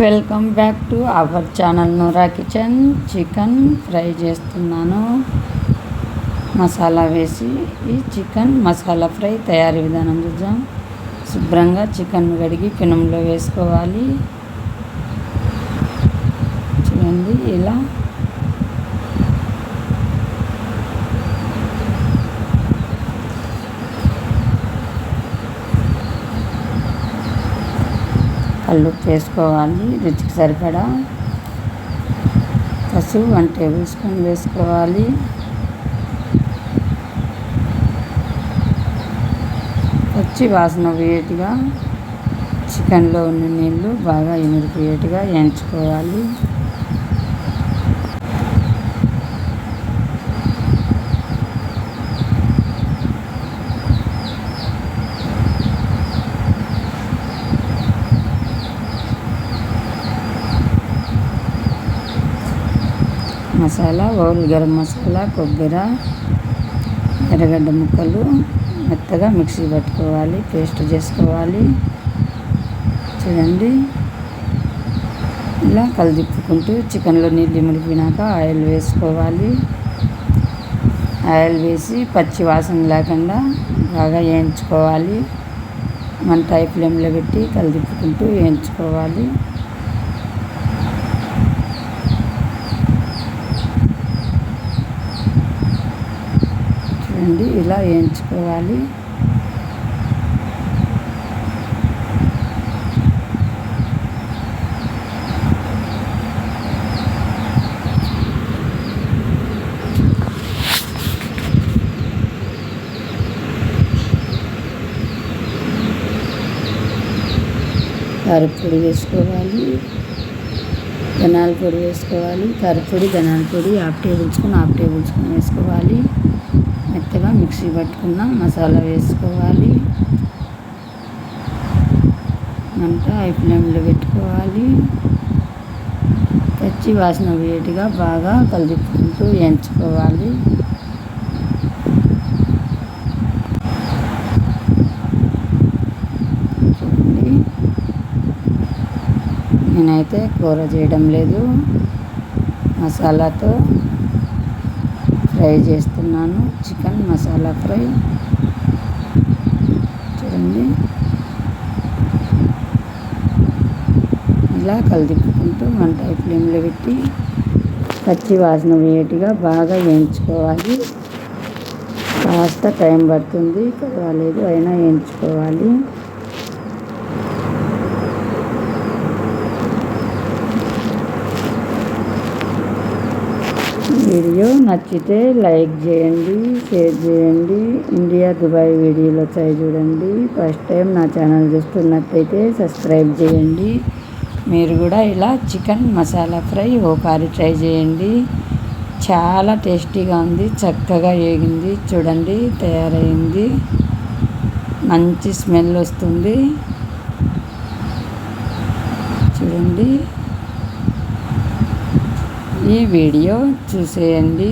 Welcome back to our channel Noora kitchen. Chicken fry చేస్తున్నాను మసాలా వేసి. ఈ చికెన్ మసాలా ఫ్రై తయారీ విధానం చూద్దాం. శుభ్రంగా చికెన్ కడిగి పెనంలో వేసుకోవాలి. చూడండి ఇలా కల్లుప్పు వేసుకోవాలి, రుచికి సరిపడా. పసుపు 1 టేబుల్ స్పూన్ వేసుకోవాలి. పచ్చి వాసన పోయేట్టుగా చికెన్లో ఉన్న నీళ్ళు బాగా ఇమిడిపోయేట్టుగా వేయించుకోవాలి. మసాలా గరం మసాలా, కొబ్బరి, ఎర్రగడ్డ ముక్కలు మెత్తగా మిక్సీ పట్టుకోవాలి, పేస్ట్ చేసుకోవాలి. చూడండి ఇలా కలిదిప్పుకుంటూ చికెన్లో నీళ్ళు ఇమిడిపోయినాక ఆయిల్ వేసుకోవాలి. ఆయిల్ వేసి పచ్చి వాసన లేకుండా బాగా వేయించుకోవాలి. మంట హై ఫ్లేమ్లో పెట్టి కలిదిప్పుకుంటూ వేయించుకోవాలి. ఇలా వేయించుకోవాలి. కారపొడి వేసుకోవాలి, ధనియాల పొడి వేసుకోవాలి. కారపొడి, ధనియాల పొడి 1/2 టేబుల్ స్పూన్ వేసుకోవాలి. మెత్తగా మిక్సీ పట్టుకున్న మసాలా వేసుకోవాలి. మంట హై ఫ్లేమ్లో పెట్టుకోవాలి. పచ్చి వాసన పోయేట్టుగా బాగా కలిపుకుంటూ వేయించుకోవాలి. చూడండి నేనైతే కూర చేయడం లేదు, మసాలాతో ఫ్రై చేస్తున్నాను. Chicken masala fry. చూడండి ఇలా కలిదిప్పుకుంటూ మంట హై ఫ్లేమ్లో పెట్టి పచ్చి వాసన పోయేట్టుగా బాగా వేయించుకోవాలి. కాస్త టైం పడుతుంది, పర్వాలేదు, అయినా వేయించుకోవాలి. వీడియో నచ్చితే లైక్ చేయండి, షేర్ చేయండి. ఇండియా దుబాయ్ వీడియోలో ట్రై చూడండి. ఫస్ట్ టైం నా ఛానల్ చూస్తున్నట్టయితే సబ్స్క్రైబ్ చేయండి. మీరు కూడా ఇలా చికెన్ మసాలా ఫ్రై ఒకసారి ట్రై చేయండి. చాలా టేస్టీగా ఉంది, చక్కగా వేగింది. చూడండి తయారైంది, మంచి స్మెల్ వస్తుంది. చూడండి ఈ వీడియో చూసేయండి.